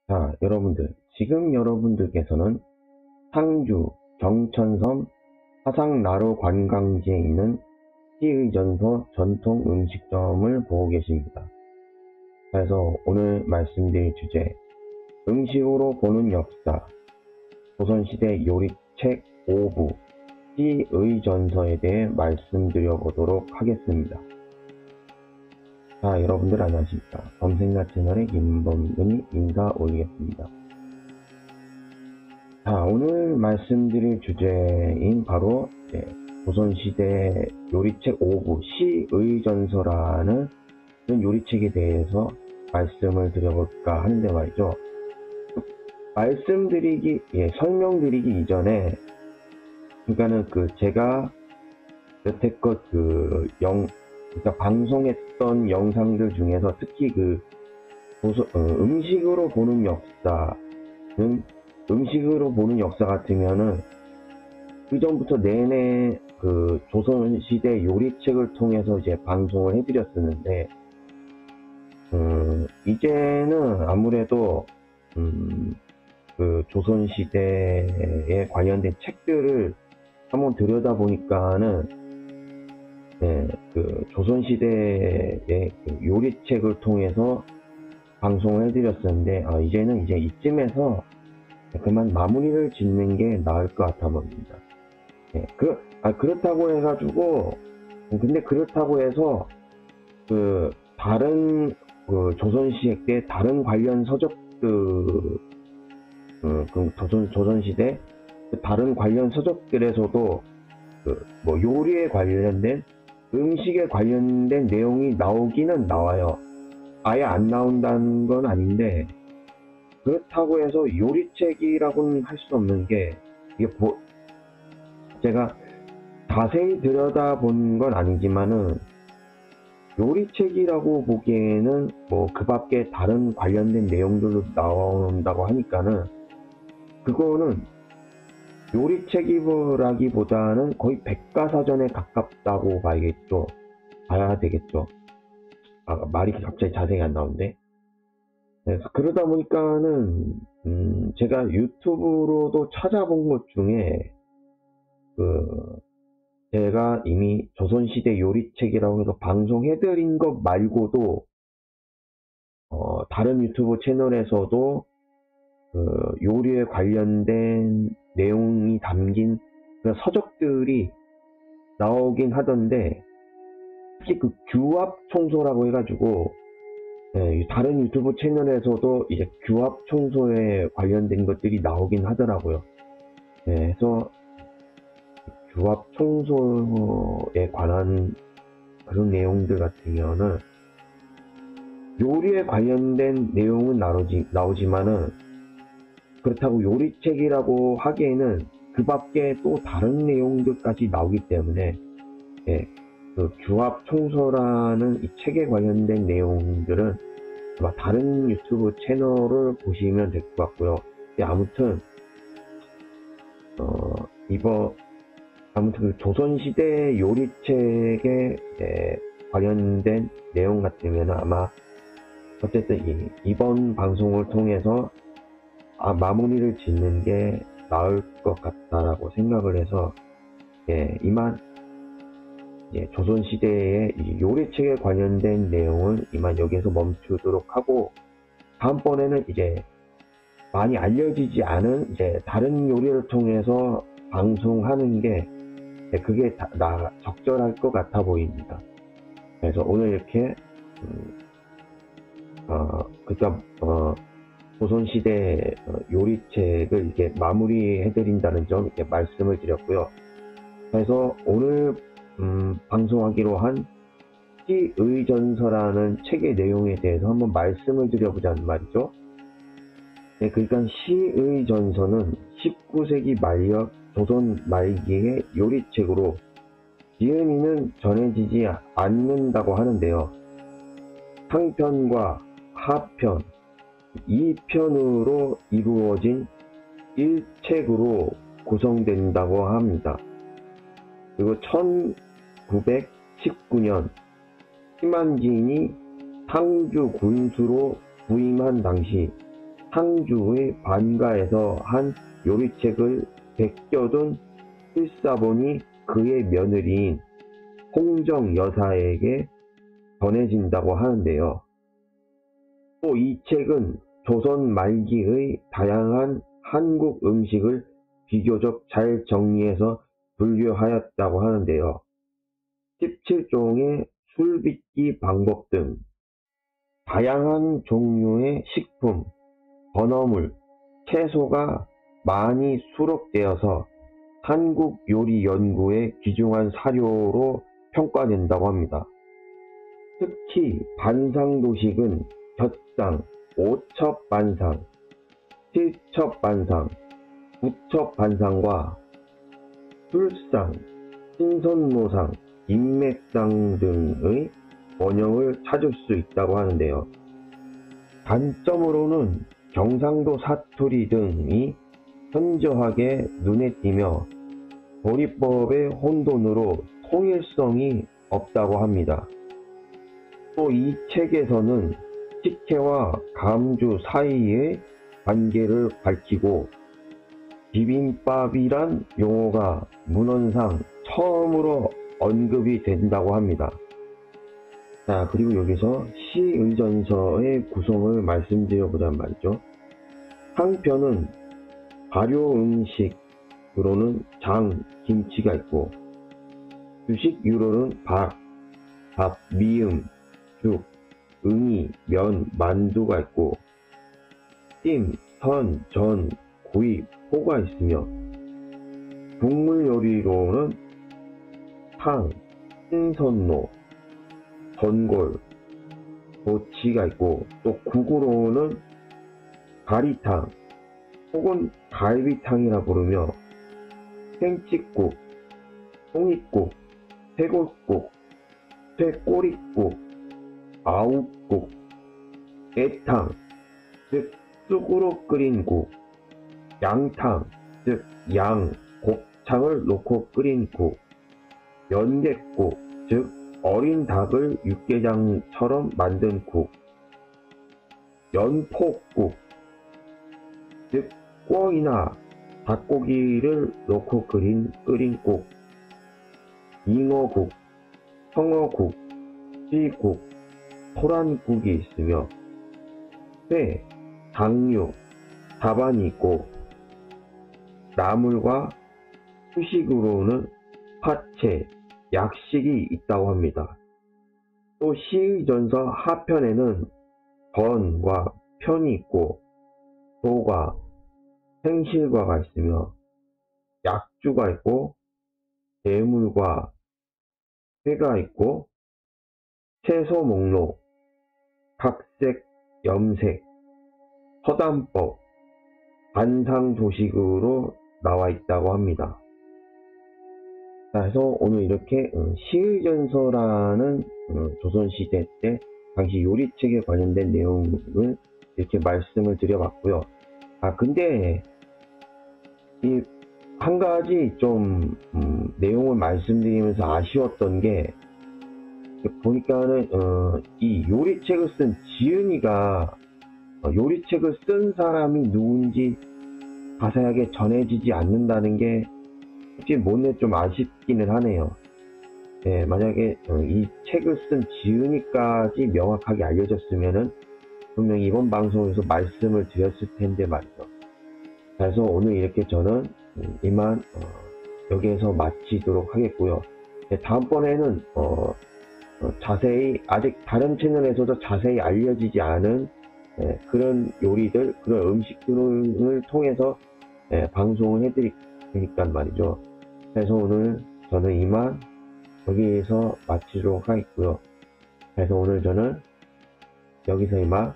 자, 여러분들, 지금 여러분들께서는 상주 경천섬 화상나루 관광지에 있는 시의전서 전통 음식점을 보고 계십니다. 그래서 오늘 말씀드릴 주제, 음식으로 보는 역사, 조선시대 요리책 5부 시의전서에 대해 말씀드려 보도록 하겠습니다. 자, 여러분들 안녕하십니까. 범생가 채널의 김범근이 인사 올리겠습니다. 자, 오늘 말씀드릴 주제인 바로 조선시대 요리책 5부 시의전서라는 요리책에 대해서 말씀을 드려볼까 하는데 말이죠. 설명드리기 이전에, 그러니까는 제가 여태껏 그러니까 방송했던 영상들 중에서 특히 음식으로 보는 역사는, 음식으로 보는 역사 같으면은 그 전부터 내내 그 조선시대 요리책을 통해서 이제 방송을 해드렸었는데, 이제는 아무래도 그 조선시대에 관련된 책들을 한번 들여다보니까는 그 조선시대의 그 요리책을 통해서 방송을 해드렸었는데, 이제는 이쯤에서 그만 마무리를 짓는 게 나을 것 같아 봅니다. 그렇다고 해가지고, 근데 그렇다고 해서 다른 조선시대 때 다른 관련 조선시대 다른 관련 서적들에서도 요리에 관련된, 음식에 관련된 내용이 나오기는 나와요. 아예 안 나온다는 건 아닌데, 그렇다고 해서 요리책이라고는 할 수 없는 게, 제가 자세히 들여다본 건 아니지만은, 요리책이라고 보기에는 그 밖에 다른 관련된 내용들도 나온다고 하니까는, 그거는 요리책이라기보다는 거의 백과사전에 가깝다고 봐야 되겠죠. 말이 갑자기 자세히 안 나오는데. 그래서 그러다 보니까는 제가 유튜브로도 찾아본 것 중에 제가 이미 조선시대 요리책이라고 해서 방송해드린 것 말고도 다른 유튜브 채널에서도 요리에 관련된 내용이 담긴 그런 서적들이 나오긴 하던데, 특히 규합청소라고 해가지고 다른 유튜브 채널에서도 이제 규합청소에 관련된 것들이 나오긴 하더라고요. 그래서 규합청소에 관한 그런 내용들 같으면은 요리에 관련된 내용은 나오지만은, 그렇다고 요리책이라고 하기에는 그 밖에 또 다른 내용들까지 나오기 때문에, 그 규합청소라는 이 책에 관련된 내용들은 아마 다른 유튜브 채널을 보시면 될 것 같고요. 아무튼 그 조선시대 요리책에 관련된 내용 같으면 아마 어쨌든 이번 방송을 통해서 마무리를 짓는 게 나을 것 같다라고 생각을 해서 이만 조선시대의 요리책에 관련된 내용을 이만 여기에서 멈추도록 하고, 다음번에는 이제 많이 알려지지 않은 다른 요리를 통해서 방송하는 게 그게 적절할 것 같아 보입니다. 그래서 오늘 이렇게 조선시대 요리책을 이렇게 마무리해드린다는 점 이렇게 말씀을 드렸고요. 그래서 오늘 방송하기로 한 시의전서라는 책의 내용에 대해서 한번 말씀을 드려보자는 말이죠. 그러니까 시의전서는 19세기 말엽 조선 말기의 요리책으로 지은이는 전해지지 않는다고 하는데요. 상편과 하편 2편으로 이루어진 1책으로 구성된다고 합니다. 그리고 1919년 심한진이 상주 군수로 부임한 당시 상주의 반가에서 한 요리책을 베껴둔 필사본이 그의 며느리인 홍정 여사에게 전해진다고 하는데요. 또 이 책은 조선 말기의 다양한 한국 음식을 비교적 잘 정리해서 분류하였다고 하는데요. 17종의 술빚기 방법 등 다양한 종류의 식품, 건어물, 채소가 많이 수록되어서 한국 요리 연구에 귀중한 사료로 평가된다고 합니다. 특히 반상도식은 곁상, 오첩반상, 칠첩반상, 구첩반상과 술상, 신선모상, 인맥상 등의 원형을 찾을 수 있다고 하는데요. 단점으로는 경상도 사투리 등이 현저하게 눈에 띄며 조리법의 혼돈으로 통일성이 없다고 합니다. 또 이 책에서는 식혜와 감주 사이의 관계를 밝히고 비빔밥이란 용어가 문헌상 처음으로 언급이 된다고 합니다. 자, 그리고 여기서 시의전서의 구성을 말씀드려보자면 말이죠. 상편은 발효 음식으로는 장, 김치가 있고, 주식유로는 밥, 미음, 죽, 응이, 면, 만두가 있고, 찜, 선, 전, 구이, 포가 있으며, 국물 요리로는 탕, 신선로, 전골, 도치가 있고, 또 국으로는 가리탕 혹은 갈비탕이라 부르며 생찌국, 송이국, 쇠골국, 쇠꼬리국, 아욱국, 애탕, 즉 쑥으로 끓인 국, 양탕, 즉 양, 곱창을 넣고 끓인 국, 연객국, 즉 어린 닭을 육개장처럼 만든 국, 연포국, 즉 꿩이나 닭고기를 넣고 끓인 국, 잉어국, 청어국, 찌국, 토란국이 있으며 회, 장육, 자반이 있고 나물과 후식으로는 파채, 약식이 있다고 합니다. 또 시의전서 하편에는 전과 편이 있고 소과 생실과가 있으며 약주가 있고 대물과 회가 있고 채소 목록, 각색, 염색, 서단법, 반상도식으로 나와 있다고 합니다. 그래서 오늘 이렇게 시의전서라는 조선시대 때 당시 요리책에 관련된 내용을 이렇게 말씀을 드려봤고요. 근데 이 한 가지 좀 내용을 말씀드리면서 아쉬웠던 게 보니까는 이 요리책을 쓴 지은이가 요리책을 쓴 사람이 누군지 자세하게 전해지지 않는다는 게 솔직히 못내 좀 아쉽기는 하네요. 네, 만약에 이 책을 쓴 지은이까지 명확하게 알려졌으면은 분명히 이번 방송에서 말씀을 드렸을 텐데 말이죠. 그래서 오늘 이렇게 저는 이만 여기에서 마치도록 하겠고요. 네, 다음번에는 자세히 아직 다른 채널에서도 자세히 알려지지 않은 그런 요리들, 그런 음식들을 통해서 방송을 해드릴 테니까 말이죠. 그래서 오늘 저는 이만 여기에서 마치도록 하겠고요. 그래서 오늘 저는 여기서 이만